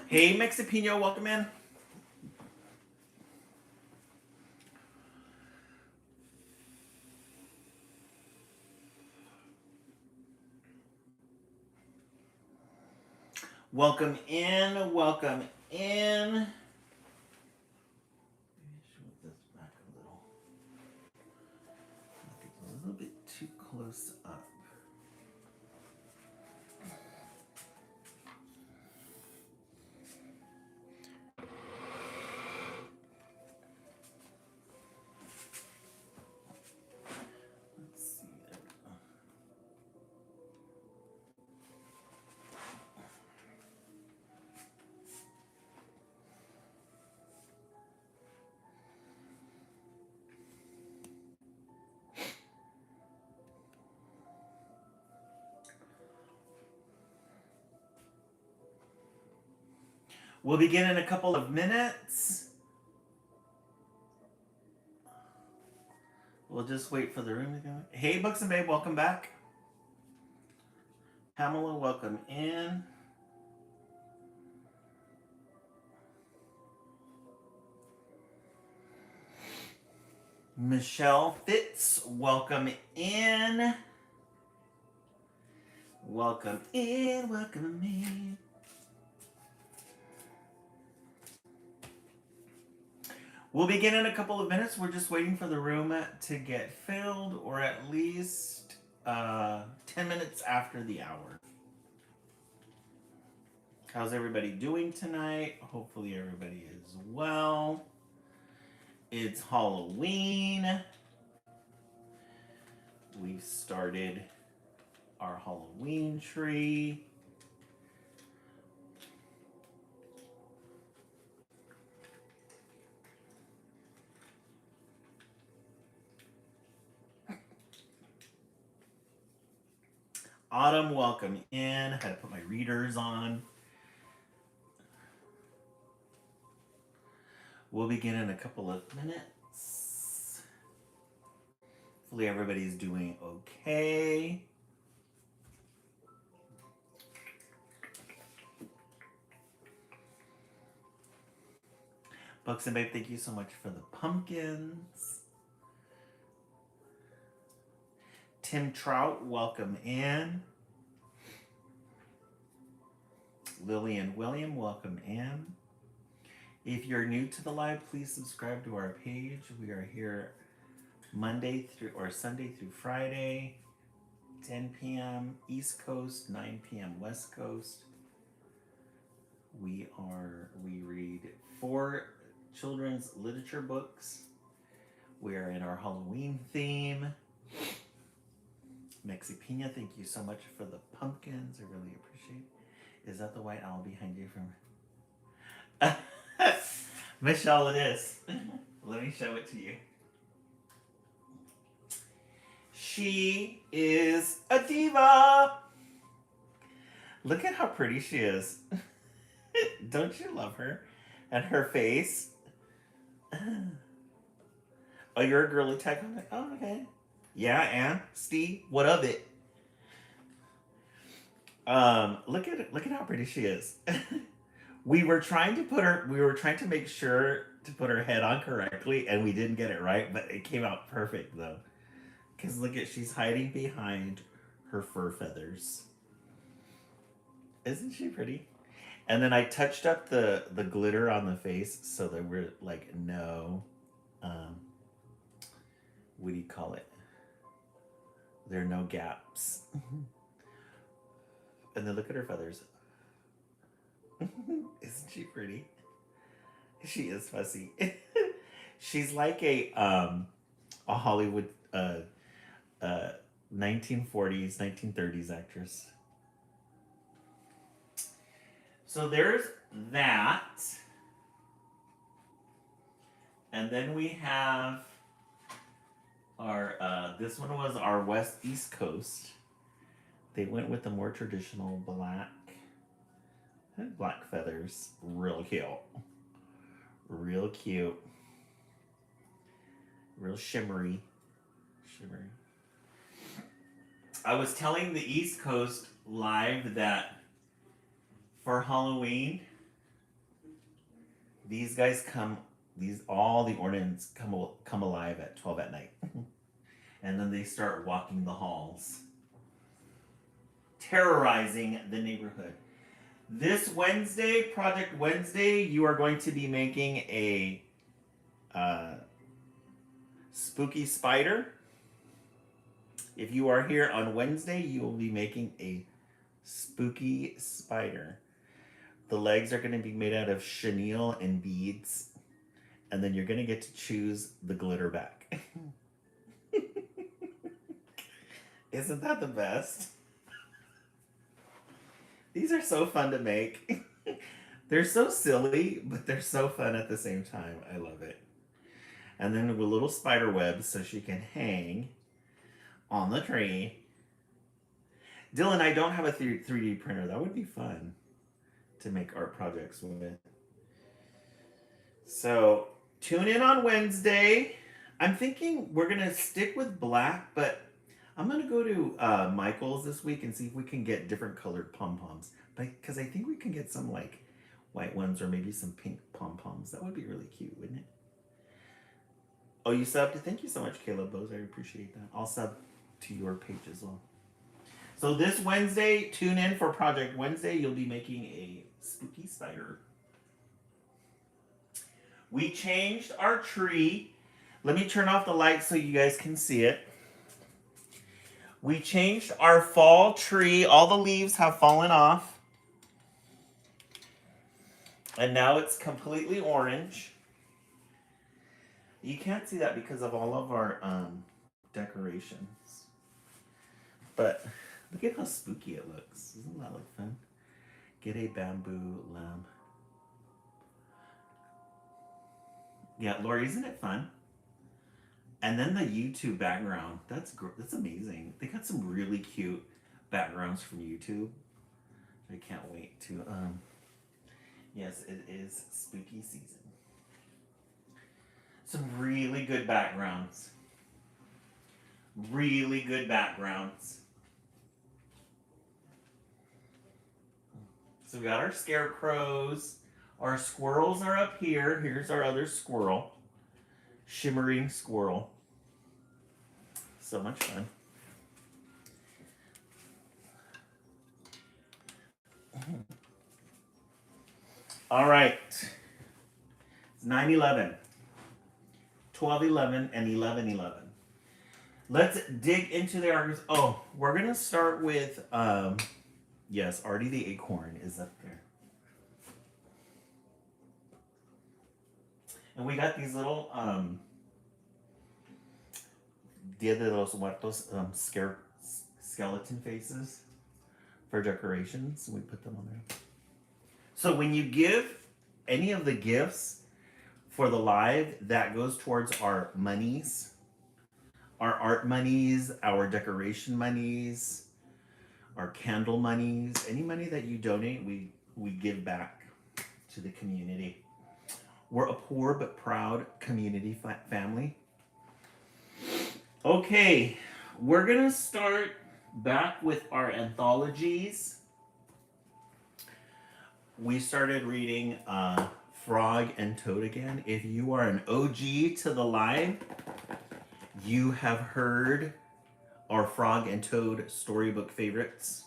Hey, Mexipino, welcome in. Welcome in, welcome in. Maybe I should move this back a little. It's a little bit too close up. Let's see. There we go. We'll begin in a couple of minutes. We'll just wait for the room to go. Hey, Books and Babe, welcome back. Pamela, welcome in. Michelle Fitz, welcome in. Welcome in, welcome in. We'll begin in a couple of minutes. We're just waiting for the room to get filled, or at least 10 minutes after the hour. How's everybody doing tonight? Hopefully everybody is well. It's Halloween. We've started our Halloween tree. Autumn, welcome in. I had to put my readers on. We'll begin in a couple of minutes. Hopefully everybody's doing okay. Books and Babe, thank you so much for the pumpkins. Tim Trout, welcome in. Lillian William, welcome in. If you're new to the live, please subscribe to our page. We are here Monday through or Sunday through Friday, 10 p.m. East Coast, 9 p.m. West Coast. We read 4 children's literature books. We are in our Halloween theme. Mexipina, thank you so much for the pumpkins. I really appreciate it. Is that the white owl behind you from Michelle? It is. Let me show it to you. She is a diva. Look at how pretty she is. Don't you love her? And her face. Oh, you're a girly tech. Oh, okay. Yeah, and Steve, what of it? Look at how pretty she is. We were trying to make sure to put her head on correctly, and we didn't get it right, but it came out perfect though. Cause look at, she's hiding behind her fur feathers. Isn't she pretty? And then I touched up the glitter on the face so there were like no, what do you call it? There are no gaps. And then look at her feathers. Isn't she pretty? She is fussy. She's like a Hollywood 1940s, 1930s actress. So there's that. And then we have our this one was our East Coast. They went with the more traditional black feathers. Real cute. Real cute. Real shimmery. I was telling the East Coast live that for Halloween, These guys come, all the ornaments come alive at 12 at night. And then they start walking the halls, terrorizing the neighborhood. This Wednesday, Project Wednesday, you are going to be making a spooky spider. If you are here on Wednesday, you will be making a spooky spider. The legs are going to be made out of chenille and beads. And then you're going to get to choose the glitter back. Isn't that the best? These are so fun to make. They're so silly, but they're so fun at the same time. I love it. And then with little spider webs so she can hang on the tree. Dylan, I don't have a 3D printer. That would be fun to make art projects with. So tune in on Wednesday. I'm thinking we're going to stick with black, but I'm going to go to Michael's this week and see if we can get different colored pom-poms. Because I think we can get some like white ones or maybe some pink pom-poms. That would be really cute, wouldn't it? Oh, you subbed? Thank you so much, Caleb Bose. I appreciate that. I'll sub to your page as well. So this Wednesday, tune in for Project Wednesday. You'll be making a spooky spider. We changed our tree. Let me turn off the lights so you guys can see it. We changed our fall tree. All the leaves have fallen off. And now it's completely orange. You can't see that because of all of our decorations. But look at how spooky it looks. Doesn't that look fun? Get a bamboo lamp. Yeah, Lori, isn't it fun? And then the YouTube background. That's amazing. They got some really cute backgrounds from YouTube. I can't wait to yes, it is spooky season. Some really good backgrounds. Really good backgrounds. So we got our scarecrows. Our squirrels are up here. Here's our other squirrel. Shimmering squirrel. So much fun. All right. It's 9/11, 12/11, and 11/11. Let's dig into the arguments. Oh, we're going to start with, yes, Artie the Acorn is up there. And we got these little Dia de los Muertos skeleton faces for decorations. We put them on there. So when you give any of the gifts for the live, that goes towards our monies, our art monies, our decoration monies, our candle monies. Any money that you donate, we give back to the community. We're a poor but proud community family. Okay, we're going to start back with our anthologies. We started reading Frog and Toad again. If you are an OG to the live, you have heard our Frog and Toad storybook favorites.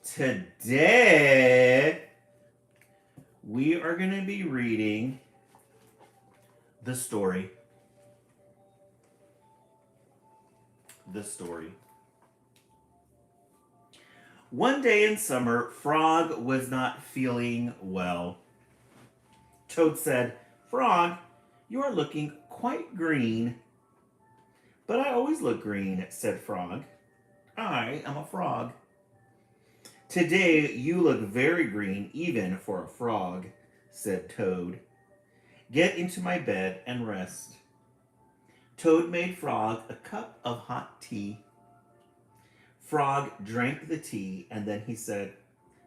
Today, we are going to be reading The Story. The Story. One day in summer, Frog was not feeling well. Toad said, "Frog, you are looking quite green." "But I always look green," said Frog. "I am a frog." "Today you look very green even for a frog," said Toad. "Get into my bed and rest." Toad made Frog a cup of hot tea. Frog drank the tea and then he said,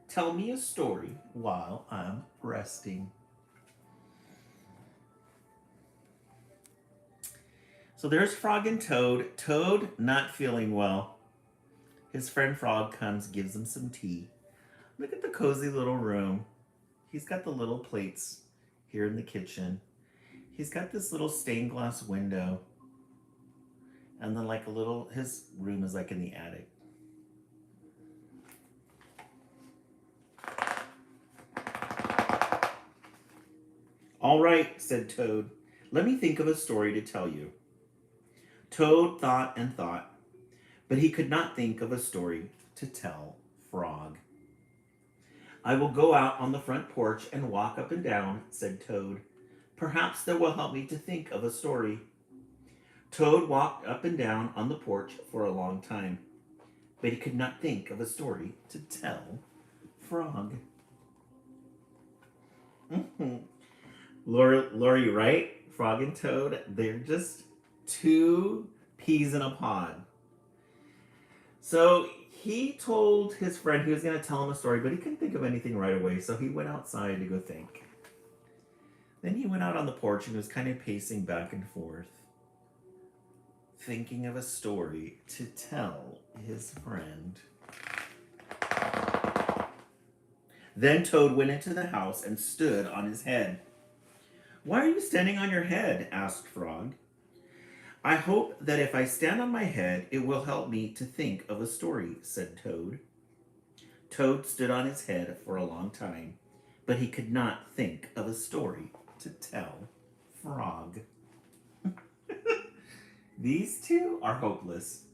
"Tell me a story while I'm resting." So there's Frog and Toad. Toad not feeling well. His friend Frog comes, gives him some tea. Look at the cozy little room. He's got the little plates here in the kitchen. He's got this little stained glass window. And then like his room is like in the attic. All right, said Toad. Let me think of a story to tell you. Toad thought and thought, but he could not think of a story to tell Frog. I will go out on the front porch and walk up and down, said Toad. Perhaps that will help me to think of a story. Toad walked up and down on the porch for a long time, but he could not think of a story to tell Frog. Lori, right? Frog and Toad, they're just two peas in a pod. So he told his friend he was going to tell him a story, but he couldn't think of anything right away, so he went outside to go think. Then he went out on the porch and was kind of pacing back and forth, thinking of a story to tell his friend. Then Toad went into the house and stood on his head. Why are you standing on your head? Asked Frog. I hope that if I stand on my head, it will help me to think of a story, said Toad. Toad stood on his head for a long time, but he could not think of a story to tell Frog. These two are hopeless.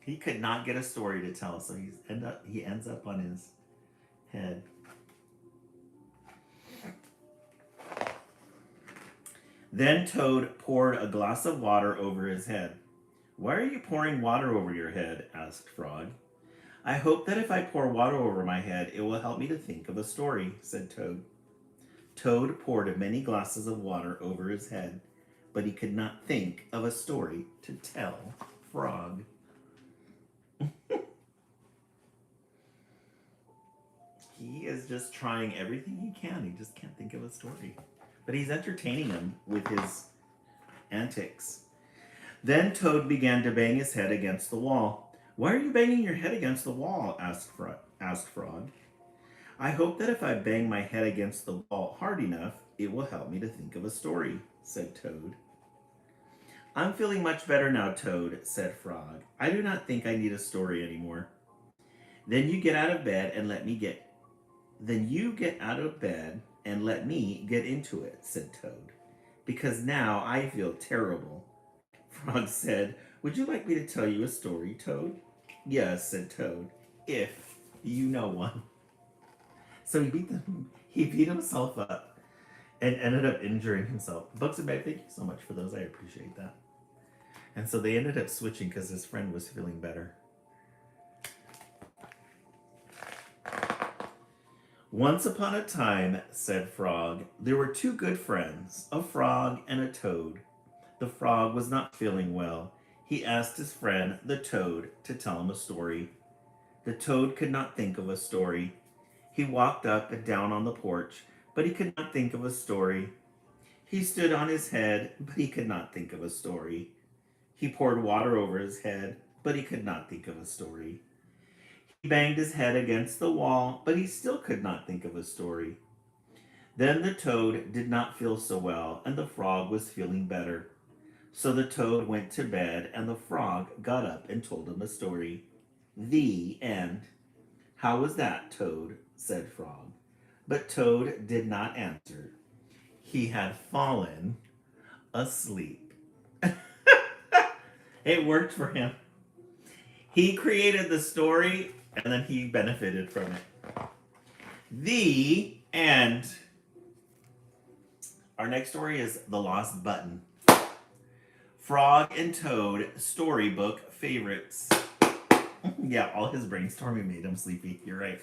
He could not get a story to tell, so he ends up on his head. Then Toad poured a glass of water over his head. Why are you pouring water over your head? Asked Frog. I hope that if I pour water over my head, it will help me to think of a story, said Toad. Toad poured many glasses of water over his head, but he could not think of a story to tell Frog. He is just trying everything he can. He just can't think of a story. But he's entertaining him with his antics. Then Toad began to bang his head against the wall. Why are you banging your head against the wall? Asked Frog. I hope that if I bang my head against the wall hard enough, it will help me to think of a story, said Toad. I'm feeling much better now, Toad, said Frog. I do not think I need a story anymore. Then you get out of bed and let me get into it, said Toad, because now I feel terrible. Frog said, would you like me to tell you a story, Toad? Yes, said Toad, if you know one. So he beat himself up and ended up injuring himself. Books and Babe, thank you so much for those. I appreciate that. And so they ended up switching because his friend was feeling better. Once upon a time, said Frog, there were two good friends, a frog and a toad. The frog was not feeling well. He asked his friend, the toad, to tell him a story. The toad could not think of a story. He walked up and down on the porch, but he could not think of a story. He stood on his head, but he could not think of a story. He poured water over his head, but he could not think of a story. He banged his head against the wall, but he still could not think of a story. Then the toad did not feel so well, and the frog was feeling better. So the toad went to bed, and the frog got up and told him a story. The end. How was that, Toad? Said Frog. But Toad did not answer. He had fallen asleep. It worked for him. He created the story, and then he benefited from it. The end. Our next story is The Lost Button. Frog and Toad storybook favorites. Yeah, all his brainstorming made him sleepy. You're right.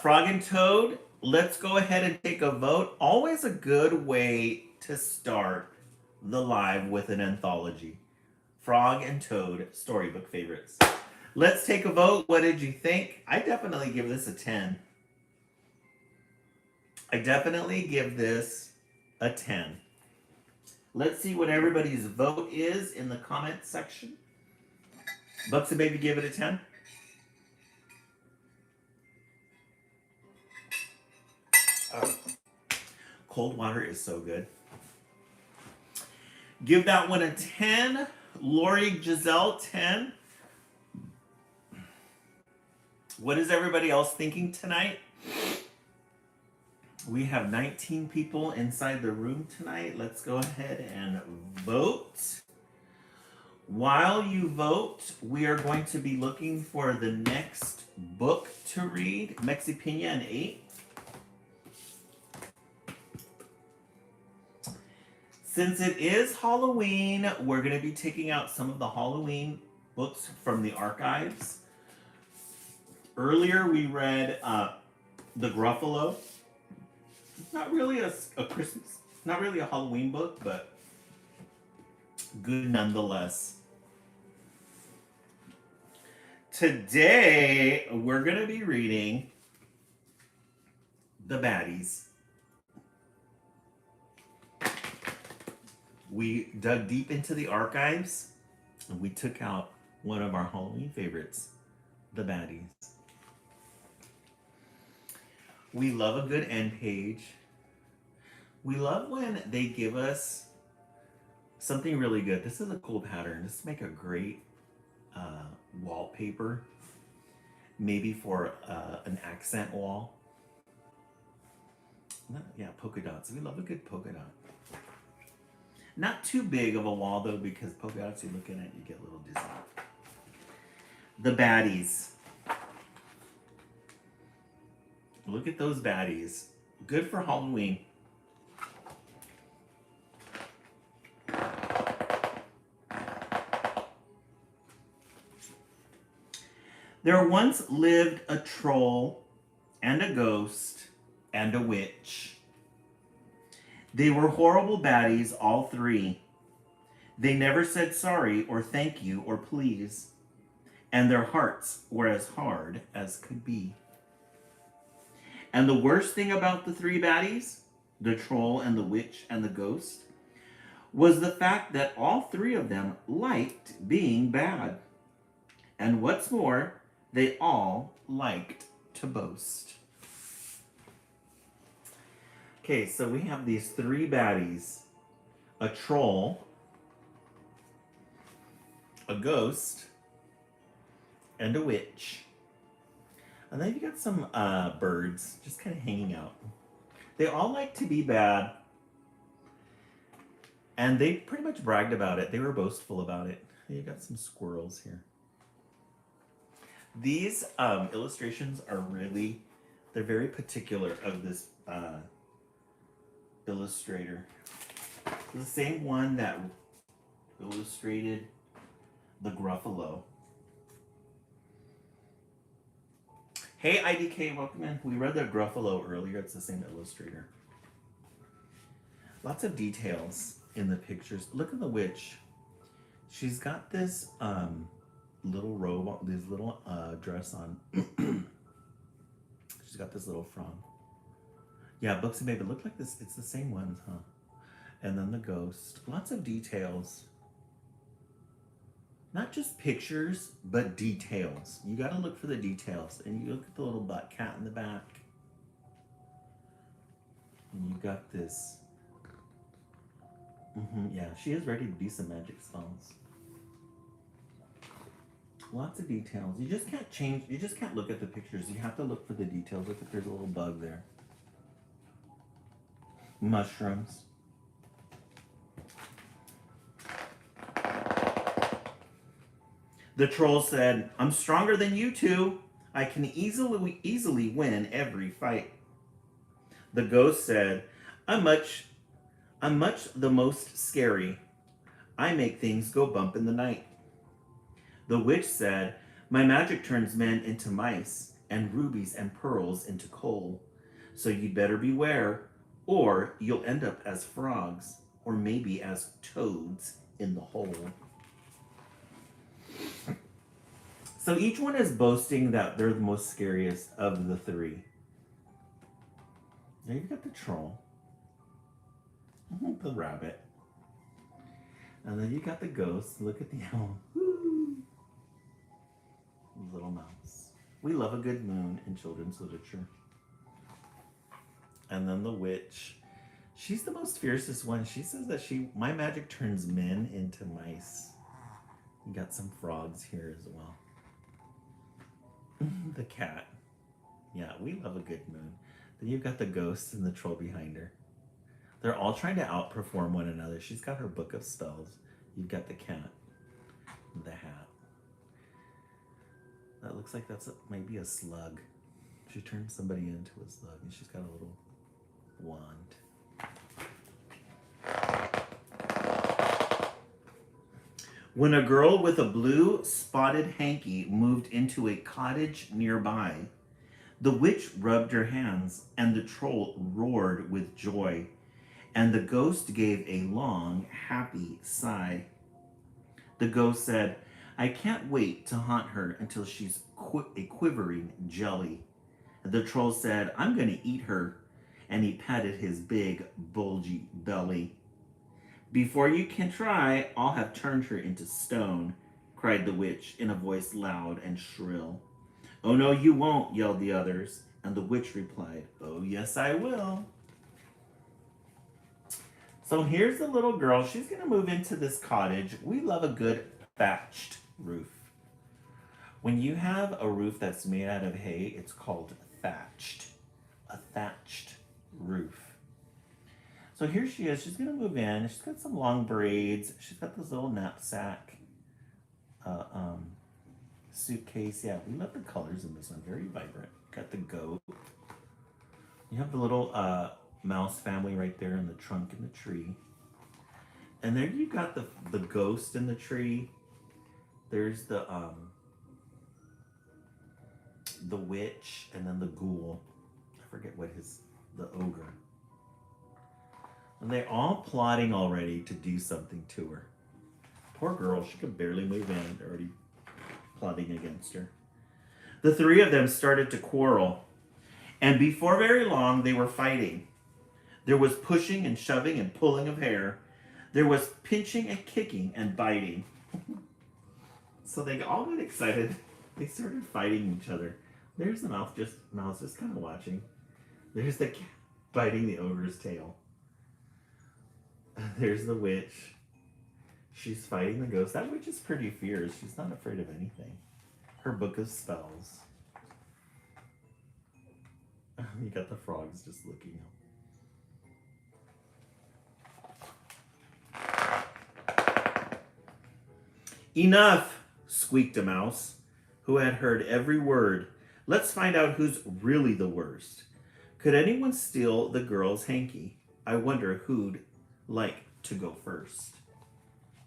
Frog and Toad, let's go ahead and take a vote. Always a good way to start the live with an anthology. Frog and Toad storybook favorites. Let's take a vote. What did you think? I definitely give this a 10. I definitely give this a 10. Let's see what everybody's vote is in the comment section. Bucks and Baby give it a 10. Cold water is so good. Give that one a 10. Lori Giselle, 10. What is everybody else thinking tonight? We have 19 people inside the room tonight. Let's go ahead and vote. While you vote, we are going to be looking for the next book to read. Mexi Pina and 8. Since it is Halloween, we're going to be taking out some of the Halloween books from the archives. Earlier we read The Gruffalo. It's not really a Christmas, not really a Halloween book, but good nonetheless. Today we're going to be reading The Baddies. We dug deep into the archives and we took out one of our Halloween favorites, The Baddies. We love a good end page. We love when they give us something really good. This is a cool pattern. This make a great wallpaper, maybe for an accent wall. Yeah, polka dots. We love a good polka dot. Not too big of a wall though, because polka dots, you look at it, you get a little dizzy. The Baddies. Look at those baddies. Good for Halloween. There once lived a troll and a ghost and a witch. They were horrible baddies, all three. They never said sorry or thank you or please, and their hearts were as hard as could be. And the worst thing about the three baddies, the troll and the witch and the ghost, was the fact that all three of them liked being bad. And what's more, they all liked to boast. Okay, so we have these three baddies. A troll, a ghost, and a witch. And then you got some birds just kind of hanging out. They all like to be bad. And they pretty much bragged about it. They were boastful about it. You got some squirrels here. These illustrations are really, they're very particular of this illustrator. The same one that illustrated The Gruffalo. Hey IDK, welcome in. We read The Gruffalo earlier. It's the same illustrator. Lots of details in the pictures. Look at the witch. She's got this little robe, this little dress on. She's got this little frog. Yeah, Books and Baby, look like this. It's the same ones, huh? And then the ghost. Lots of details. Not just pictures, but details. You gotta look for the details. And you look at the little butt cat in the back. And you got this. Yeah, she is ready to do some magic spells. Lots of details. You just can't change, you just can't look at the pictures. You have to look for the details. Look if there's a little bug there. Mushrooms. The troll said, "I'm stronger than you two. I can easily win every fight." The ghost said, I'm much the most scary. I make things go bump in the night." The witch said, "My magic turns men into mice and rubies and pearls into coal. So you'd better beware, or you'll end up as frogs, or maybe as toads in the hole." So each one is boasting that they're the most scariest of the three. Now you've got the troll, the rabbit, and then you got the ghost. Look at the owl. Woo. Little mouse. We love a good moon in children's literature. And then the witch. She's the most fiercest one. She says that my magic turns men into mice. You got some frogs here as well. The cat. Yeah, we love a good moon. Then you've got the ghost and the troll behind her. They're all trying to outperform one another. She's got her book of spells. You've got the cat, the hat. That looks like maybe a slug. She turned somebody into a slug, and she's got a little wand. When a girl with a blue spotted hanky moved into a cottage nearby, the witch rubbed her hands, and the troll roared with joy, and the ghost gave a long, happy sigh. The ghost said, "I can't wait to haunt her until she's a quivering jelly." The troll said, "I'm going to eat her," and he patted his big, bulgy belly. "Before you can try, I'll have turned her into stone," cried the witch in a voice loud and shrill. "Oh, no, you won't," yelled the others, and the witch replied, "Oh, yes, I will." So here's the little girl. She's going to move into this cottage. We love a good thatched roof. When you have a roof that's made out of hay, it's called thatched. A thatched roof. So here she is. She's going to move in. She's got some long braids. She's got this little knapsack suitcase. Yeah, we love the colors in this one. Very vibrant. Got the goat. You have the little mouse family right there in the trunk in the tree. And there you got the ghost in the tree. There's the witch, and then the ghoul. I forget what the ogre. And they're all plotting already to do something to her. Poor girl, she could barely move in. They're already plotting against her. The three of them started to quarrel. And before very long, they were fighting. There was pushing and shoving and pulling of hair. There was pinching and kicking and biting. So they all got excited. They started fighting each other. There's the mouse just kind of watching. There's the cat biting the ogre's tail. There's the witch. She's fighting the ghost. That witch is pretty fierce. She's not afraid of anything. Her book of spells. You got the frogs just looking up. "Enough!" squeaked a mouse, who had heard every word. "Let's find out who's really the worst. Could anyone steal the girl's hanky? I wonder who'd like to go first."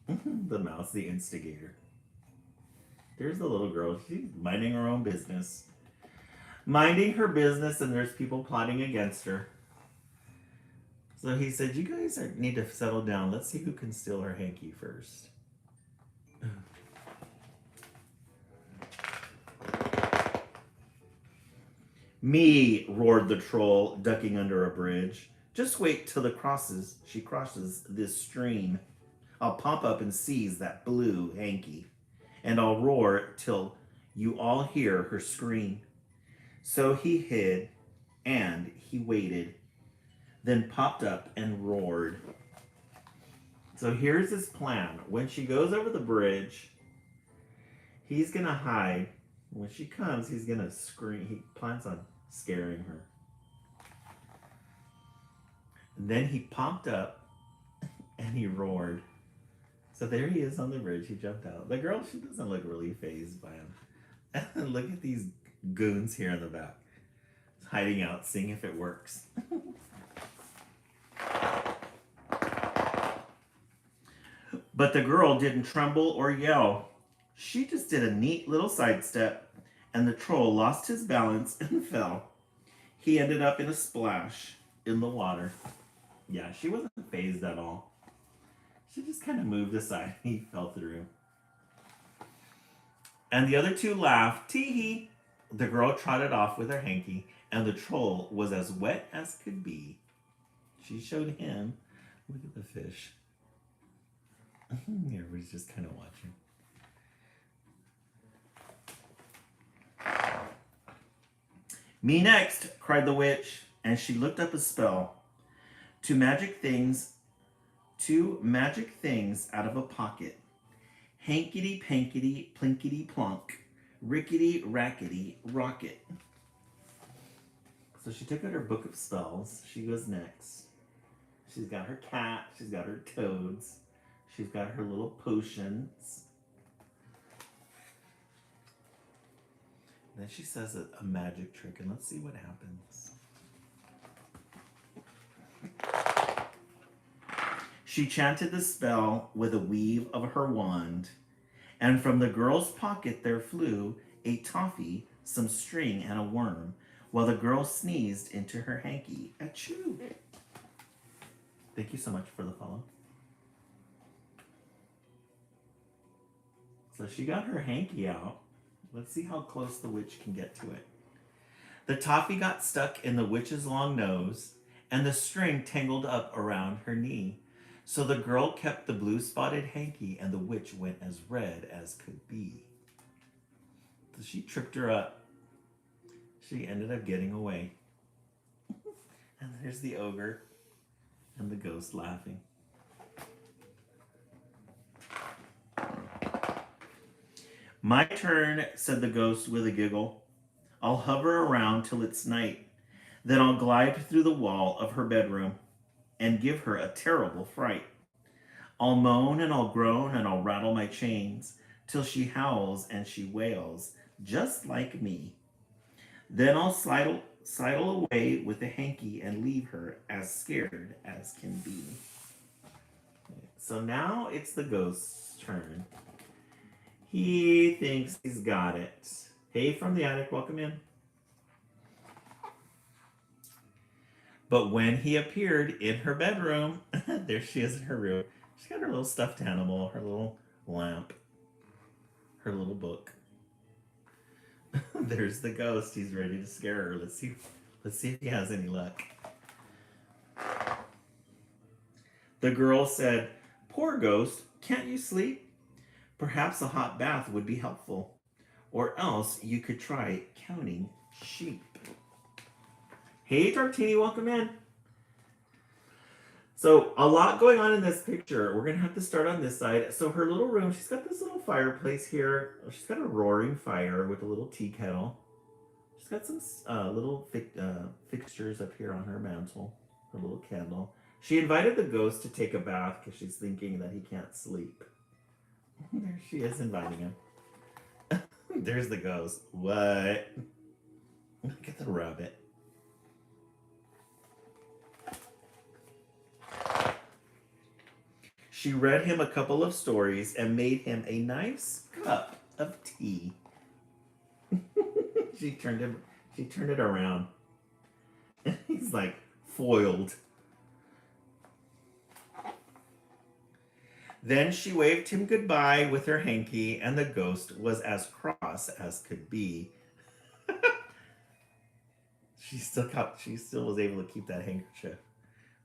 The mouse, the instigator. There's the little girl. She's minding her own business. Minding her business, and there's people plotting against her. So he said, "You guys need to settle down. Let's see who can steal her hanky first." "Me," roared the troll, ducking under a bridge. "Just wait till she crosses this stream. I'll pop up and seize that blue hanky, and I'll roar till you all hear her scream." So he hid, and he waited, then popped up and roared. So here's his plan. When she goes over the bridge, he's going to hide. When she comes, he's going to scream. He plans on scaring her. And then he popped up, and he roared. So there he is on the bridge. He jumped out. The girl, she doesn't look really fazed by him. Look at these goons here in the back. Hiding out, seeing if it works. But the girl didn't tremble or yell. She just did a neat little sidestep, and the troll lost his balance and fell. He ended up in a splash in the water. Yeah, she wasn't fazed at all. She just kind of moved aside. He fell through. And the other two laughed. Tee-hee. The girl trotted off with her hanky, and the troll was as wet as could be. She showed him. Look at the fish. Everybody's just kind of watching. "Me next," cried the witch, and she looked up a spell. Two magic things, two magic things out of a pocket. Hankety pankety plinkety plonk. Rickety rackety rocket. So she took out her book of spells. She goes next. She's got her cat. She's got her toads. She's got her little potions. Then she says a magic trick, and let's see what happens. She chanted the spell with a weave of her wand, and from the girl's pocket there flew a toffee, some string, and a worm, while the girl sneezed into her hanky. Achoo! Thank you so much for the follow. So she got her hanky out. Let's see how close the witch can get to it. The toffee got stuck in the witch's long nose, and the string tangled up around her knee. So the girl kept the blue-spotted hanky, and the witch went as red as could be. So she tripped her up. She ended up getting away. And there's the ogre and the ghost laughing. My turn, said the ghost with a giggle. I'll hover around till it's night. Then I'll glide through the wall of her bedroom and give her a terrible fright. I'll moan and I'll groan and I'll rattle my chains till she howls and she wails, just like me. Then I'll sidle away with the hanky and leave her as scared as can be. So now it's the ghost's turn. He thinks he's got it. Hey, from the attic, welcome in. But when he appeared in her bedroom, there she is in her room. She's got her little stuffed animal, her little lamp, her little book. There's the ghost. He's ready to scare her. Let's see if he has any luck. The girl said, "Poor ghost, can't you sleep? Perhaps a hot bath would be helpful. Or else you could try counting sheep." Hey, Tartini, welcome in. So a lot going on in this picture. We're going to have to start on this side. So her little room, she's got this little fireplace here. She's got a roaring fire with a little tea kettle. She's got some little fixtures up here on her mantle, her little candle. She invited the ghost to take a bath because she's thinking that he can't sleep. There she is inviting him. There's the ghost. What? Look at the rabbit. She read him a couple of stories and made him a nice cup of tea. She turned it around. He's like foiled. Then she waved him goodbye with her hanky, and the ghost was as cross as could be. She still was able to keep that handkerchief.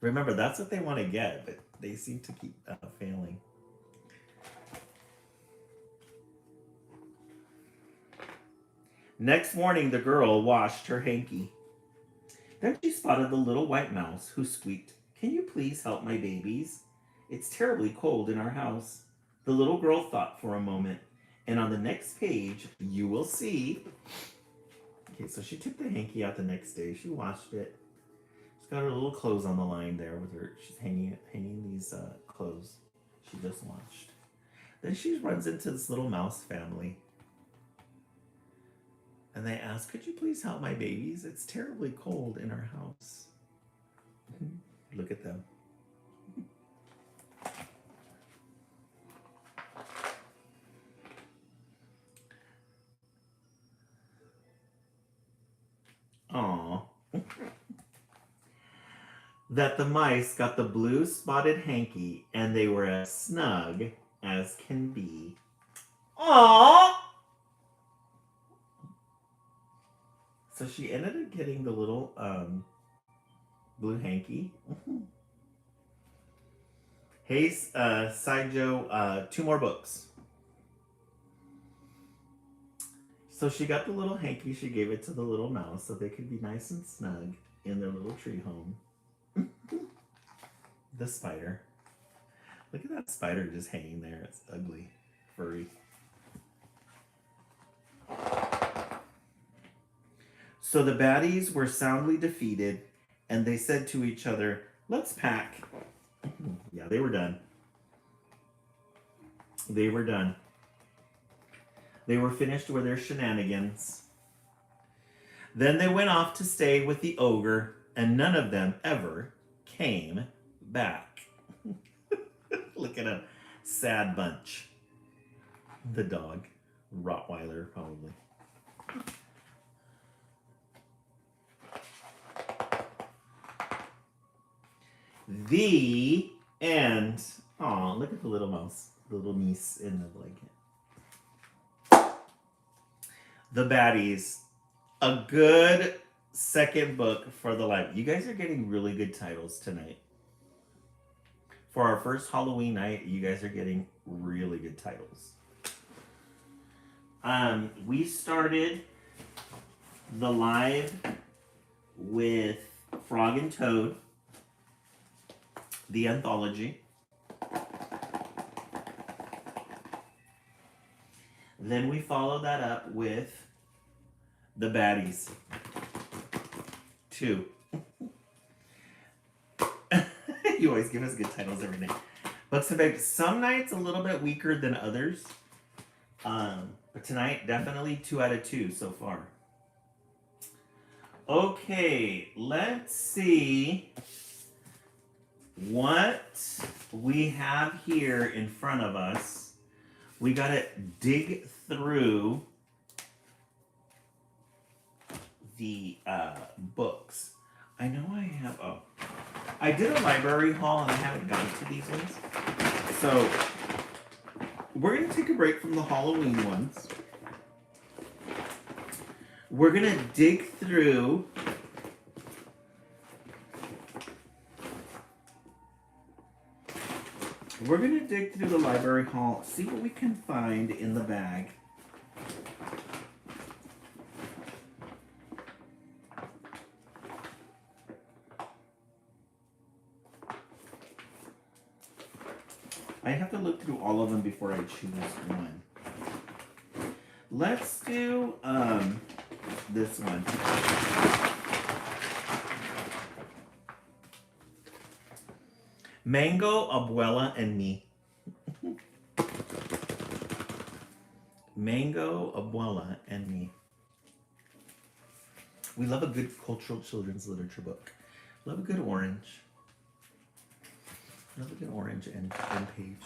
Remember, that's what they want to get, but they seem to keep failing. Next morning, the girl washed her hanky. Then she spotted the little white mouse, who squeaked, "Can you please help my babies? It's terribly cold in our house." The little girl thought for a moment, and on the next page, you will see. Okay, so she took the hanky out the next day. She washed it. She's got her little clothes on the line there with her. She's hanging these clothes she just washed. Then she runs into this little mouse family. And they ask, "Could you please help my babies? It's terribly cold in our house." Look at them. Aww. That the mice got the blue spotted hanky and they were as snug as can be. Aww. So she ended up getting the little blue hanky. Hey, Side Joe, 2 more books. So she got the little hanky, she gave it to the little mouse so they could be nice and snug in their little tree home. the spider. Look at that spider just hanging there. It's ugly, furry. So the baddies were soundly defeated, and they said to each other, "Let's pack." Yeah, they were done. They were done. They were finished with their shenanigans. Then they went off to stay with the ogre, and none of them ever came back. Look at a sad bunch. The dog. Rottweiler, probably. The end. Aw, look at the little mouse. The little niece in the blanket. The Baddies. A good second book for the library. You guys are getting really good titles tonight. For our first Halloween night, you guys are getting really good titles. We started the live with Frog and Toad, the anthology. Then we followed that up with the Baddies 2. You always give us good titles every night. Books and Babes. Some nights a little bit weaker than others. But tonight, definitely 2 out of 2 so far. Okay, let's see what we have here in front of us. We gotta dig through the books. I know I have, I did a library haul and I haven't gotten to these ones. So we're gonna take a break from the Halloween ones. We're gonna dig through the library haul, see what we can find in the bag. I have to look through all of them before I choose one. Let's do this one. Mango, Abuela, and Me. Mango, Abuela, and Me. We love a good cultural children's literature book. Love a good orange. Love a good orange and page.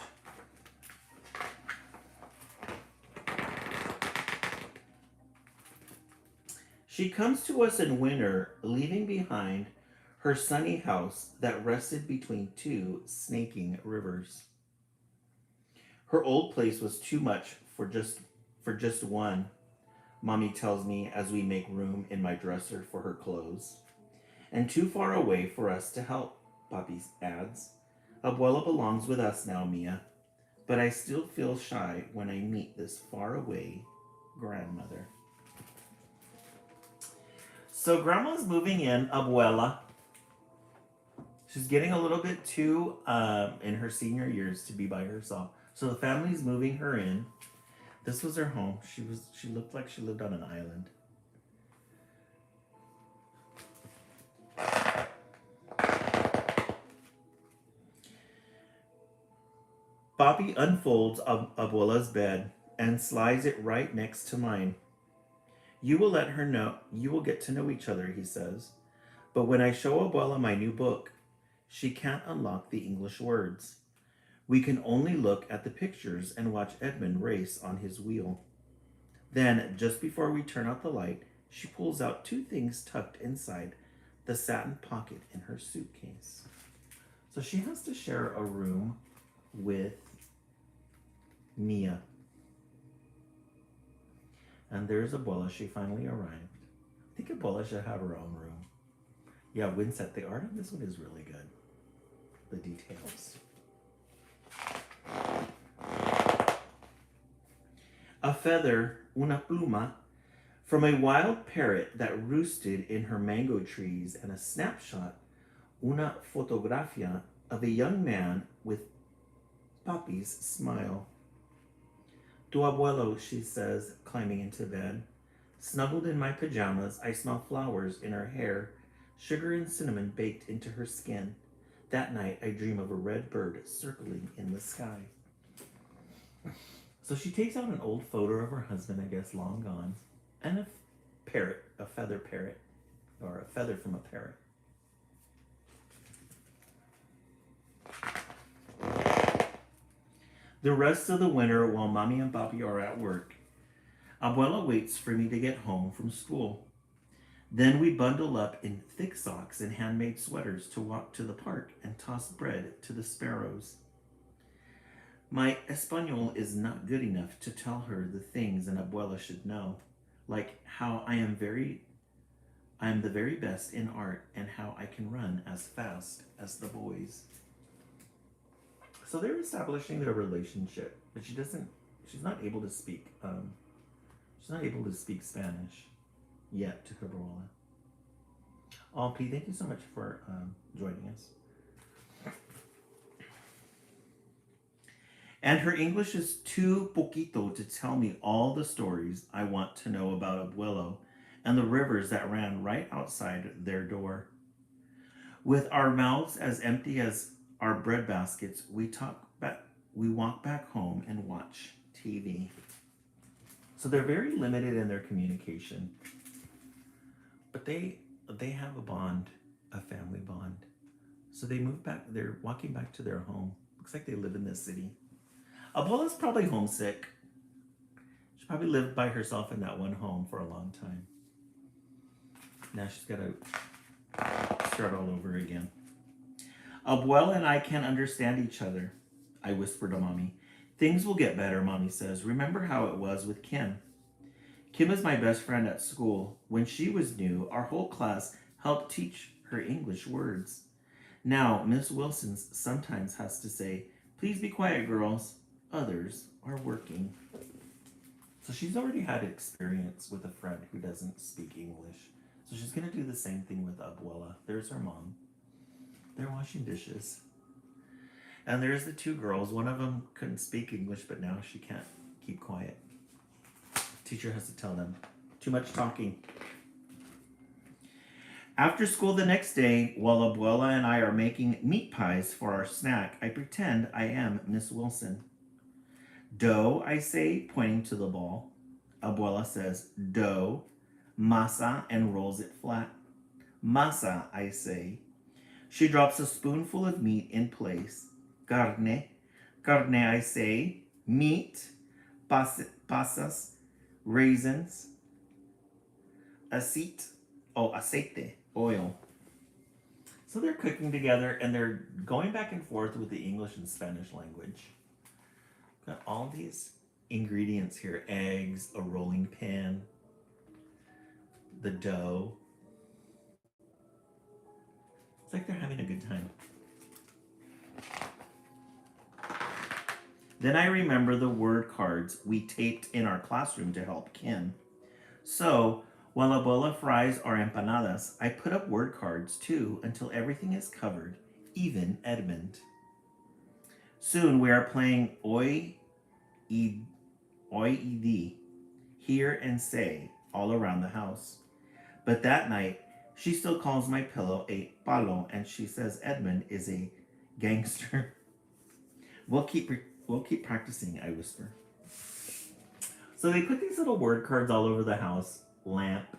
She comes to us in winter, leaving behind her sunny house that rested between 2 snaking rivers. Her old place was too much for just one, Mommy tells me as we make room in my dresser for her clothes. And too far away for us to help, Papi adds. Abuela belongs with us now, Mia, but I still feel shy when I meet this faraway grandmother. So Grandma's moving in, Abuela. She's getting a little bit too in her senior years to be by herself. So the family's moving her in. This was her home. She looked like she lived on an island. Papi unfolds Abuela's bed and slides it right next to mine. You will let her know, you will get to know each other, he says. But when I show Abuela my new book, she can't unlock the English words. We can only look at the pictures and watch Edmund race on his wheel. Then, just before we turn out the light, she pulls out 2 things tucked inside the satin pocket in her suitcase. So she has to share a room with Mia. And there's Abuela. She finally arrived. I think Abuela should have her own room. Yeah, Winsett, the art on this one is really good. The details. A feather, una pluma, from a wild parrot that roosted in her mango trees, and a snapshot, una fotografia, of a young man with Papi's smile. Tu abuelo, she says, climbing into bed. Snuggled in my pajamas, I smell flowers in her hair, sugar and cinnamon baked into her skin. That night, I dream of a red bird circling in the sky. So she takes out an old photo of her husband, I guess long gone, and a parrot, a feather parrot, or a feather from a parrot. The rest of the winter, while Mommy and Papi are at work, Abuela waits for me to get home from school. Then we bundle up in thick socks and handmade sweaters to walk to the park and toss bread to the sparrows. My Espanol is not good enough to tell her the things an abuela should know, like how I am the very best in art and how I can run as fast as the boys. So they're establishing their relationship, but she's not able to speak Spanish yet to Cabrola. Oh, P, thank you so much for joining us. And her English is too poquito to tell me all the stories I want to know about Abuelo and the rivers that ran right outside their door. With our mouths as empty as our bread baskets, we walk back home and watch TV. So they're very limited in their communication. But they have a bond, a family bond. So they move back, they're walking back to their home. Looks like they live in this city. Abuela's probably homesick. She probably lived by herself in that one home for a long time. Now she's got to start all over again. Abuela and I can't understand each other, I whisper to Mommy. Things will get better, Mommy says. Remember how it was with Kim. Kim is my best friend at school. When she was new, our whole class helped teach her English words. Now, Miss Wilson sometimes has to say, please be quiet, girls. Others are working. So she's already had experience with a friend who doesn't speak English. So she's going to do the same thing with Abuela. There's her mom. They're washing dishes. And there's the two girls. One of them couldn't speak English, but now she can't keep quiet. Teacher has to tell them. Too much talking. After school the next day, while Abuela and I are making meat pies for our snack, I pretend I am Miss Wilson. Dough, I say, pointing to the ball. Abuela says, dough, masa, and rolls it flat. Masa, I say. She drops a spoonful of meat in place. Carne, carne, I say. Meat, pasas, raisins, aceite, oil. So they're cooking together and they're going back and forth with the English and Spanish language. Got all these ingredients here. Eggs, a rolling pin, the dough. It's like they're having a good time. Then I remember the word cards we taped in our classroom to help Kim. So, while Abuela fries our empanadas, I put up word cards too until everything is covered, even Edmund. Soon we are playing Oi Ed, hear and say, all around the house. But that night, she still calls my pillow a palo, and she says Edmund is a gangster. We'll keep practicing, I whisper. So they put these little word cards all over the house. Lamp,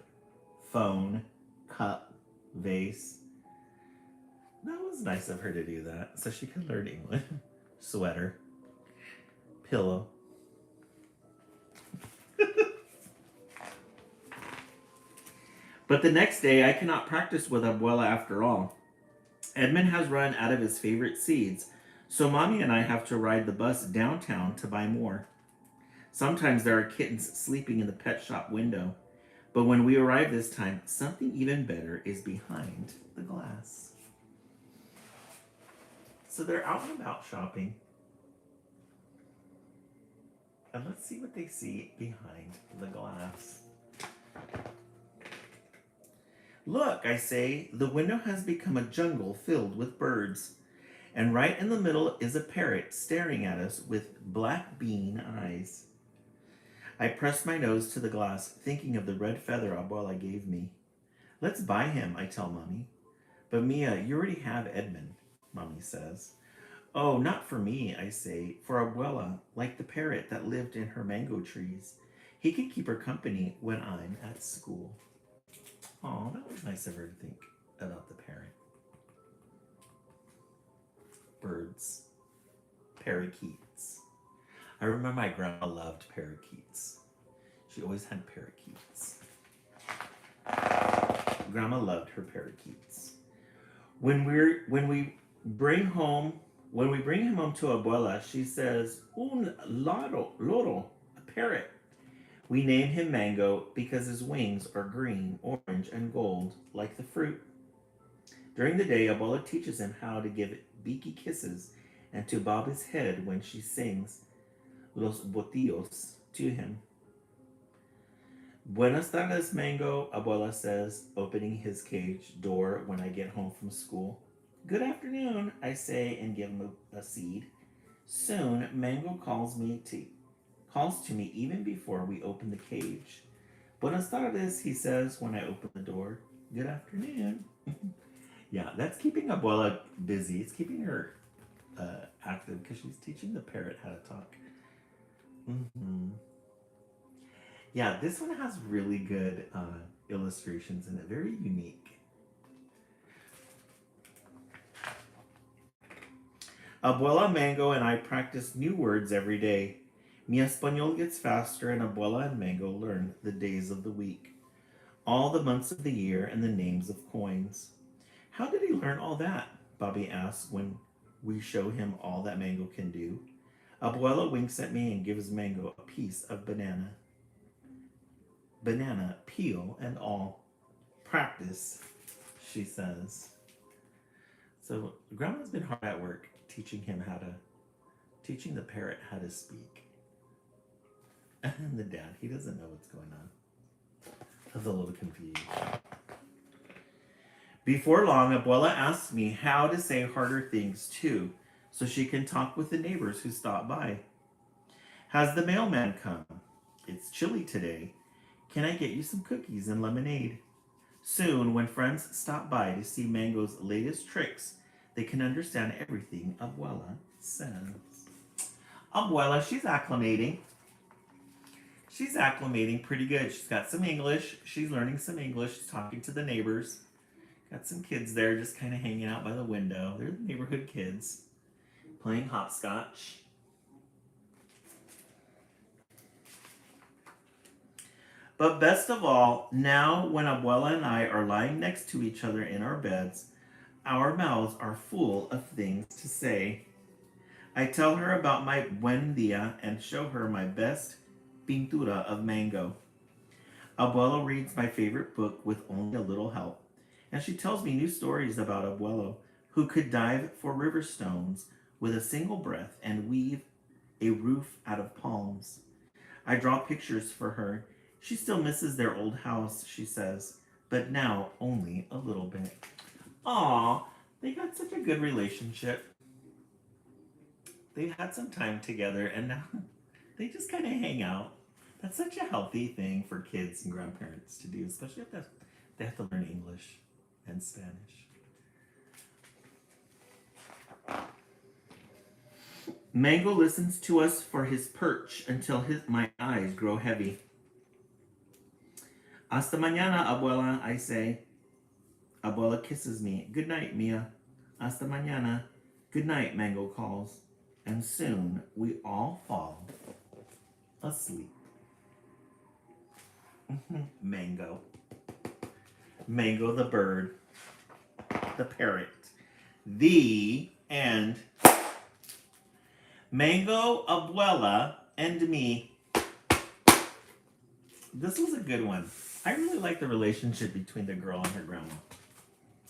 phone, cup, vase. That was nice of her to do that, so she could learn English. Sweater, pillow. But the next day, I cannot practice with Abuela after all. Edmund has run out of his favorite seeds, so Mommy and I have to ride the bus downtown to buy more. Sometimes there are kittens sleeping in the pet shop window, but when we arrive this time, something even better is behind the glass. So they're out and about shopping. And let's see what they see behind the glass. Look, I say, the window has become a jungle filled with birds. And right in the middle is a parrot staring at us with black bean eyes. I press my nose to the glass, thinking of the red feather Abuela gave me. Let's buy him, I tell Mommy. But Mia, you already have Edmund, Mommy says. Oh, not for me, I say, for Abuela, like the parrot that lived in her mango trees. He can keep her company when I'm at school. Oh, that was nice of her to think about the parrot. Birds. Parakeets. I remember my grandma loved parakeets. She always had parakeets. Grandma loved her parakeets. When we bring him home to Abuela, she says, "Un loro, a parrot." We name him Mango because his wings are green, orange, and gold, like the fruit. During the day, Abuela teaches him how to give beaky kisses and to bob his head when she sings Los Botillos to him. Buenas tardes, Mango, Abuela says, opening his cage door when I get home from school. Good afternoon, I say and give him a seed. Soon, Mango calls to me even before we open the cage. Buenas tardes, he says when I open the door. Good afternoon. Yeah, that's keeping Abuela busy. It's keeping her active because she's teaching the parrot how to talk. Mm-hmm. Yeah, this one has really good illustrations and very unique. Abuela, Mango, and I practice new words every day. Mi español gets faster, and Abuela and Mango learn the days of the week, all the months of the year, and the names of coins. How did he learn all that? Bobby asks when we show him all that Mango can do. Abuela winks at me and gives Mango a piece of banana. Banana, peel and all. Practice, she says. So Grandma's been hard at work teaching the parrot how to speak. And the dad, he doesn't know what's going on. He's a little confused. Before long, Abuela asks me how to say harder things too, so she can talk with the neighbors who stop by. Has the mailman come? It's chilly today. Can I get you some cookies and lemonade? Soon, when friends stop by to see Mango's latest tricks, they can understand everything Abuela says. Abuela, she's acclimating. She's acclimating pretty good. She's got some English. She's learning some English. She's talking to the neighbors. Got some kids there just kind of hanging out by the window. They're the neighborhood kids playing hopscotch. But best of all, now when Abuela and I are lying next to each other in our beds, our mouths are full of things to say. I tell her about my buen dia and show her my best pintura of Mango. Abuelo reads my favorite book with only a little help, and she tells me new stories about Abuelo, who could dive for river stones with a single breath and weave a roof out of palms. I draw pictures for her. She still misses their old house, she says, but now only a little bit. Aw, they got such a good relationship. They've had some time together, and now they just kind of hang out. That's such a healthy thing for kids and grandparents to do, especially if they have to learn English and Spanish. Mango listens to us for his perch until my eyes grow heavy. Hasta mañana, Abuela, I say. Abuela kisses me. Good night, Mia. Hasta mañana. Good night, Mango calls. And soon we all fall asleep. Mango. Mango the bird. The parrot. The end. Mango, Abuela, and me. This was a good one. I really like the relationship between the girl and her grandma.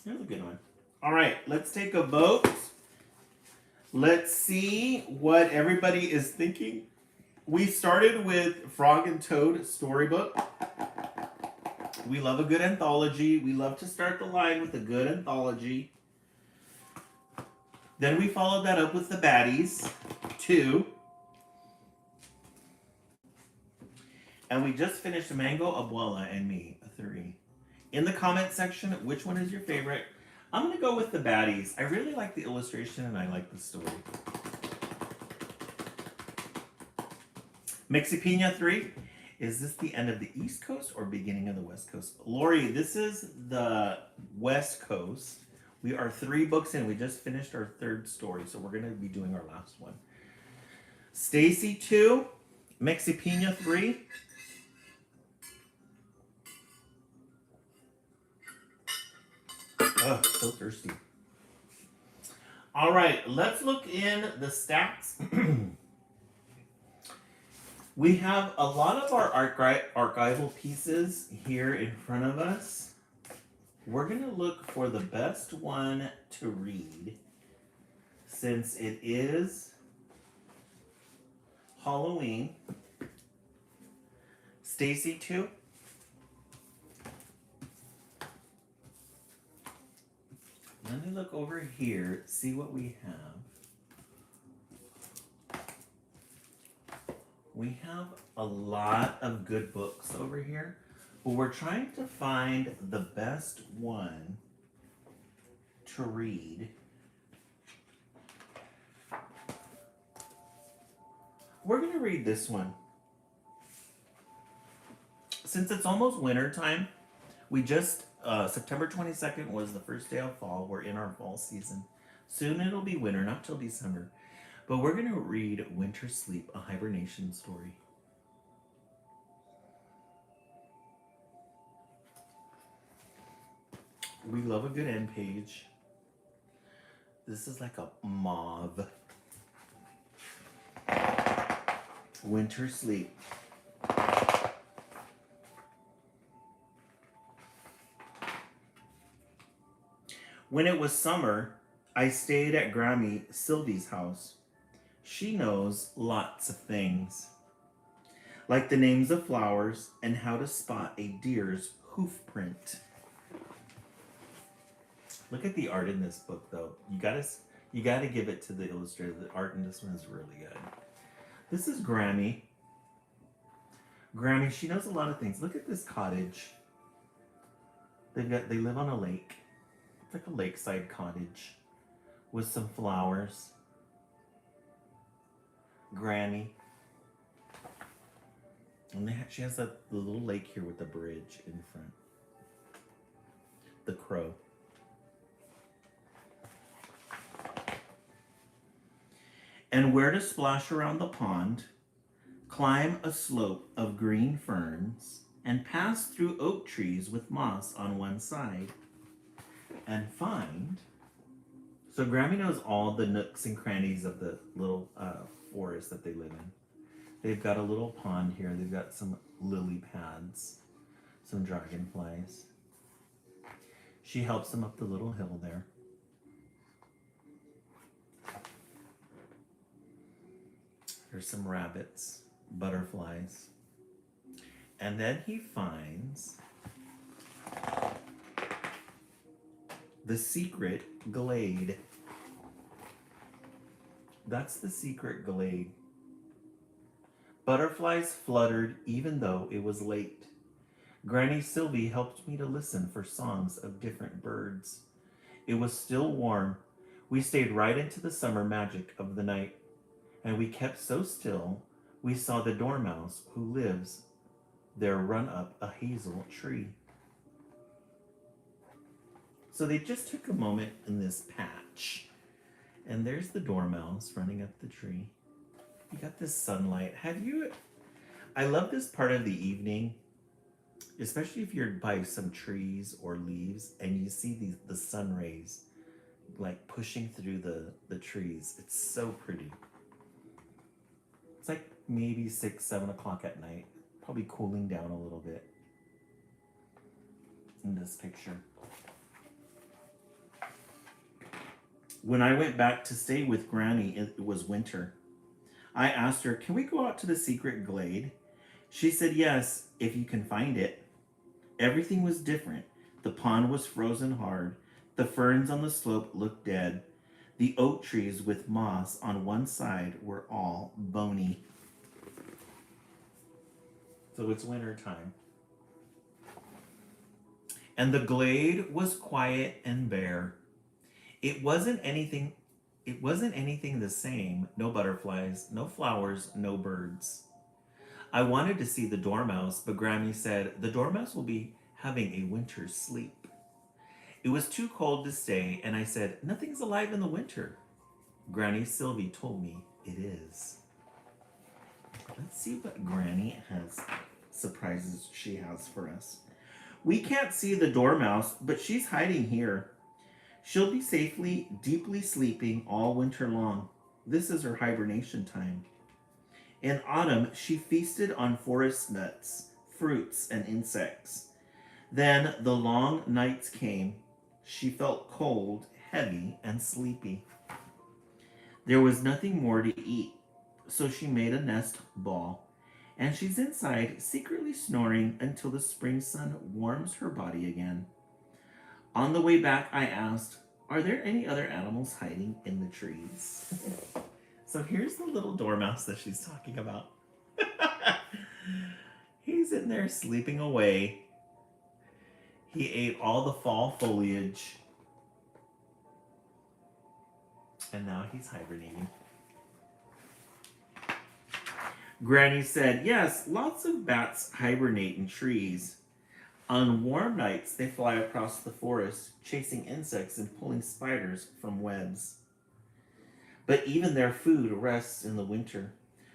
It was a good one. All right, let's take a vote. Let's see what everybody is thinking. We started with Frog and Toad storybook. We love a good anthology. We love to start the line with a good anthology. Then we followed that up with The Baddies 2. And we just finished Mango, Abuela, and Me 3. In the comment section, which one is your favorite? I'm going to go with The Baddies. I really like the illustration and I like the story. Mexipina 3. Is this the end of the East Coast or beginning of the West Coast? Lori, this is the West Coast. We are 3 books in. We just finished our 3rd story, so we're going to be doing our last one. Stacy 2. Mexipina 3. Oh, so thirsty. All right, let's look in the stats. We have a lot of our archival pieces here in front of us. We're going to look for the best one to read since it is Halloween. Stacy 2. Let me look over here, see what we have. We have a lot of good books over here, but we're trying to find the best one to read. We're going to read this one. Since it's almost winter time, we just, September 22nd was the first day of fall. We're in our fall season. Soon it'll be winter, not till December. But we're going to read Winter Sleep, a hibernation story. We love a good end page. This is like a mauve. Winter Sleep. When it was summer, I stayed at Grammy Sylvie's house. She knows lots of things, like the names of flowers and how to spot a deer's hoof print. Look at the art in this book, though. You gotta give it to the illustrator. The art in this one is really good. This is Grammy. Grammy, she knows a lot of things. Look at this cottage. They live on a lake. It's like a lakeside cottage with some flowers. Granny. And she has the little lake here with the bridge in front. The crow. And where to splash around the pond, climb a slope of green ferns, and pass through oak trees with moss on one side, and find... So Grammy knows all the nooks and crannies of the little forest that they live in. They've got a little pond here. They've got some lily pads, some dragonflies. She helps them up the little hill there. There's some rabbits, butterflies. And then he finds the secret glade. That's the secret glade. Butterflies fluttered even though it was late. Granny Sylvie helped me to listen for songs of different birds. It was still warm. We stayed right into the summer magic of the night. And we kept so still, we saw the dormouse who lives there run up a hazel tree. So they just took a moment in this patch. And there's the dormouse running up the tree. You got this sunlight. I love this part of the evening, especially if you're by some trees or leaves and you see the sun rays like pushing through the trees. It's so pretty. It's like maybe 6, 7 o'clock at night. Probably cooling down a little bit in this picture. When I went back to stay with Granny, it was winter. I asked her, can we go out to the secret glade? She said yes, if you can find it. Everything was different. The pond was frozen hard. The ferns on the slope looked dead. The oak trees with moss on one side were all bony. So it's winter time. And the glade was quiet and bare. It wasn't anything it wasn't anything the same. No butterflies, no flowers, no birds. I wanted to see the dormouse, but Granny said the dormouse will be having a winter's sleep. It was too cold to stay, and I said, nothing's alive in the winter. Granny Sylvie told me it is. Let's see what Granny has surprises she has for us. We can't see the dormouse, but she's hiding here. She'll be safely, deeply sleeping all winter long. This is her hibernation time. In autumn, she feasted on forest nuts, fruits, and insects. Then the long nights came. She felt cold, heavy, and sleepy. There was nothing more to eat, so she made a nest ball, and she's inside, secretly snoring until the spring sun warms her body again. On the way back, I asked, are there any other animals hiding in the trees? So here's the little dormouse that she's talking about. He's in there sleeping away. He ate all the fall foliage. And now he's hibernating. Granny said, yes, lots of bats hibernate in trees. On warm nights, they fly across the forest, chasing insects and pulling spiders from webs. But even their food rests in the winter.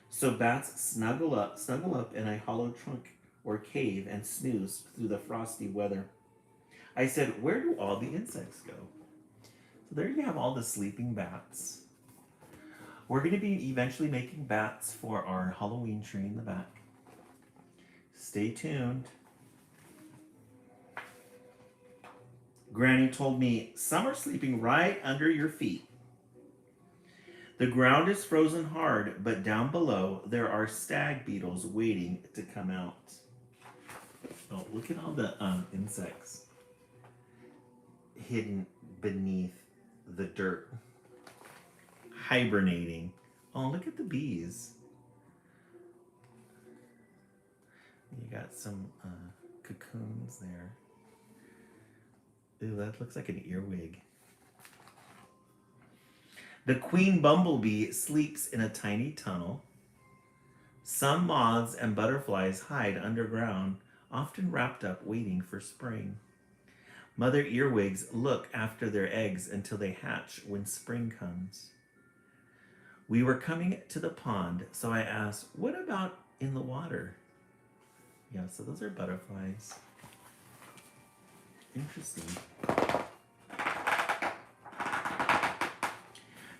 So bats snuggle up in a hollow trunk or cave and snooze through the frosty weather. I said, where do all the insects go? So there you have all the sleeping bats. We're going to be eventually making bats for our Halloween tree in the back. Stay tuned. Granny told me, some are sleeping right under your feet. The ground is frozen hard, but down below there are stag beetles waiting to come out. Oh, look at all the insects hidden beneath the dirt, hibernating. Oh, look at the bees. You got some cocoons there. Ooh, that looks like an earwig. The queen bumblebee sleeps in a tiny tunnel. Some moths and butterflies hide underground, often wrapped up waiting for spring. Mother earwigs look after their eggs until they hatch when spring comes. We were coming to the pond, so I asked, what about in the water? Yeah, so those are butterflies. Interesting.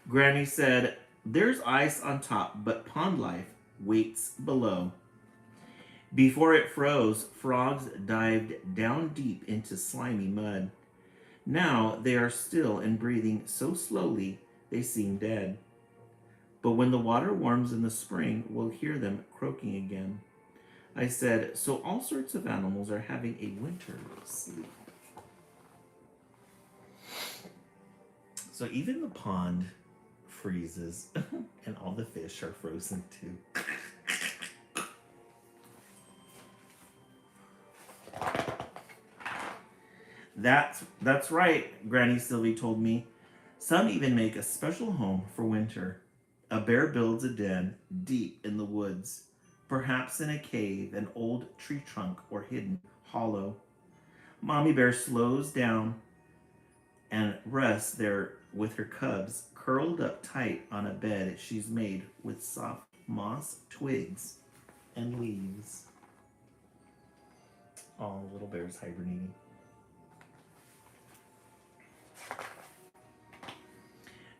Granny said, there's ice on top, but pond life waits below. Before it froze, frogs dived down deep into slimy mud. Now they are still and breathing so slowly they seem dead. But when the water warms in the spring, we'll hear them croaking again. I said, so all sorts of animals are having a winter sleep. So even the pond freezes and all the fish are frozen too. That's right, Granny Sylvie told me. Some even make a special home for winter. A bear builds a den deep in the woods, perhaps in a cave, an old tree trunk, or hidden hollow. Mommy Bear slows down and rests there with her cubs, curled up tight on a bed she's made with soft moss, twigs, and leaves. Oh, little bear's hibernating.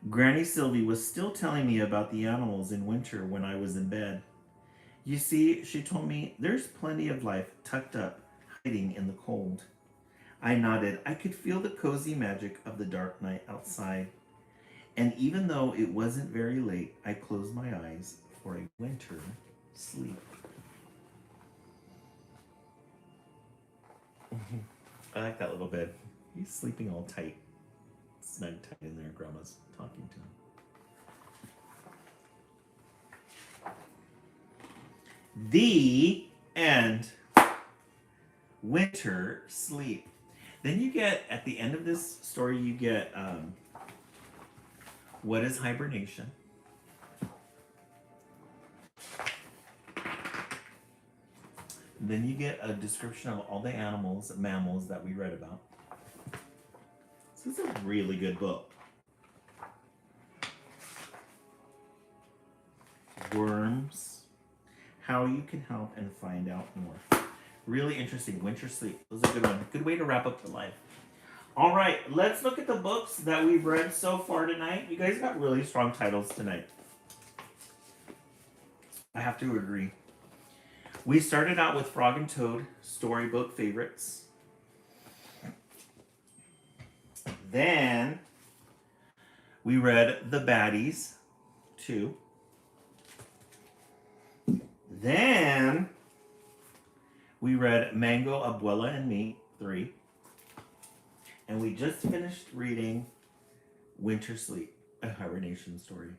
Granny Sylvie was still telling me about the animals in winter when I was in bed. You see, she told me, there's plenty of life tucked up, hiding in the cold. I nodded. I could feel the cozy magic of the dark night outside. And even though it wasn't very late, I closed my eyes for a winter sleep. I like that little bed. He's sleeping all tight. snug tight in there. Grandma's talking to him. The end. Winter sleep. Then you get, at the end of this story, you get what is hibernation? Then you get a description of all the animals, mammals that we read about. This is a really good book. Worms, how you can help and find out more. Really interesting. Winter sleep. This is a good one. Good way to wrap up the life. All right, let's look at the books that we've read so far tonight. You guys got really strong titles tonight. I have to agree. We started out with Frog and Toad, storybook favorites. Then we read The Baddies 2. Then we read Mango, Abuela, and Me 3. And we just finished reading Winter Sleep, a hibernation story.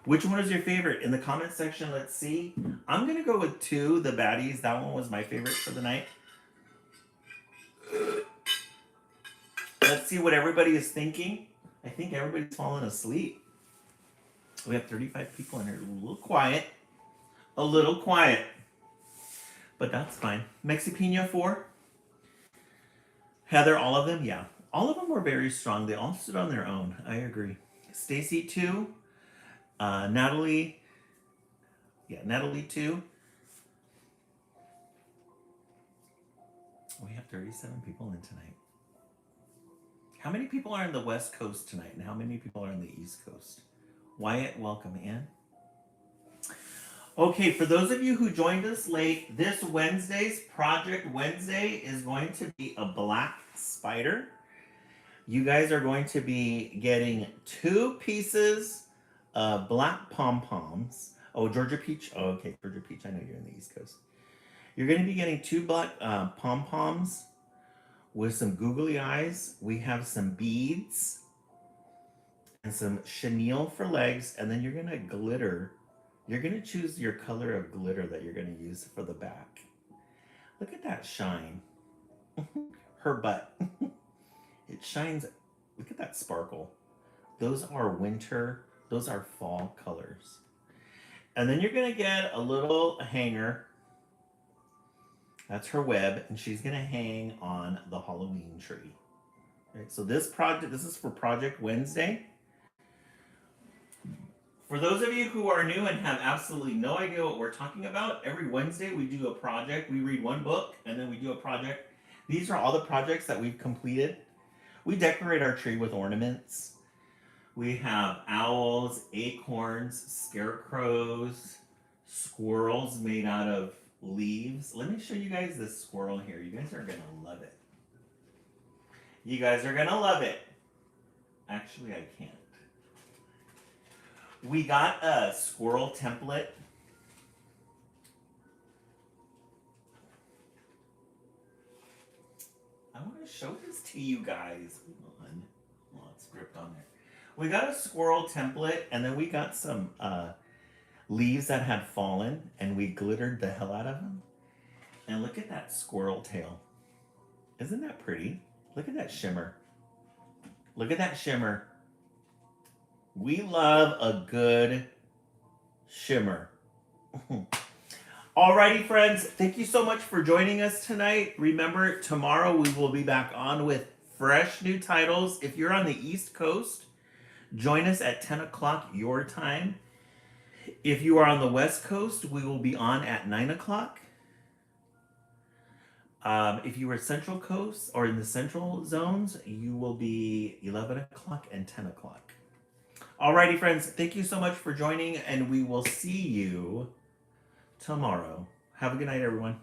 Which one is your favorite? In the comment section, let's see. I'm going to go with 2, The Baddies. That one was my favorite for the night. Let's see what everybody is thinking. I think everybody's falling asleep. We have 35 people in here. A little quiet. A little quiet. But that's fine. Mexipina 4. Heather, all of them? Yeah. All of them were very strong. They all stood on their own. I agree. Stacy 2. Natalie. Yeah, Natalie 2. We have 37 people in tonight. How many people are in the West Coast tonight, and how many people are in the East Coast? Wyatt, welcome in. Okay, for those of you who joined us late, this Wednesday's Project Wednesday is going to be a black spider. You guys are going to be getting 2 pieces of black pom-poms. Oh, Georgia Peach. Oh, okay, Georgia Peach. I know you're in the East Coast. You're going to be getting 2 black pom-poms with some googly eyes. We have some beads and some chenille for legs, and then you're going to glitter. You're going to choose your color of glitter that you're going to use for the back. Look at that shine. Her butt. It shines. Look at that sparkle. Those are winter, those are fall colors. And then you're going to get a little hanger. That's her web, and she's going to hang on the Halloween tree. Right, so this is for Project Wednesday. For those of you who are new and have absolutely no idea what we're talking about, every Wednesday we do a project. We read one book, and then we do a project. These are all the projects that we've completed. We decorate our tree with ornaments. We have owls, acorns, scarecrows, squirrels made out of leaves. Let me show you guys this squirrel here. You guys are going to love it. You guys are going to love it. Actually, I can't. We got a squirrel template. I want to show this to you guys. Hold on. Oh, it's gripped on there. We got a squirrel template, and then we got some leaves that had fallen, and we glittered the hell out of them. And look at that squirrel tail. Isn't that pretty? Look at that shimmer. Look at that shimmer. We love a good shimmer. Alrighty, friends. Thank you so much for joining us tonight. Remember, tomorrow we will be back on with fresh new titles. If you're on the East Coast, join us at 10 o'clock your time. If you are on the West Coast, we will be on at 9 o'clock. If you are Central Coast or in the Central Zones, you will be 11 o'clock and 10 o'clock. Alrighty, friends. Thank you so much for joining, and we will see you tomorrow. Have a good night, everyone.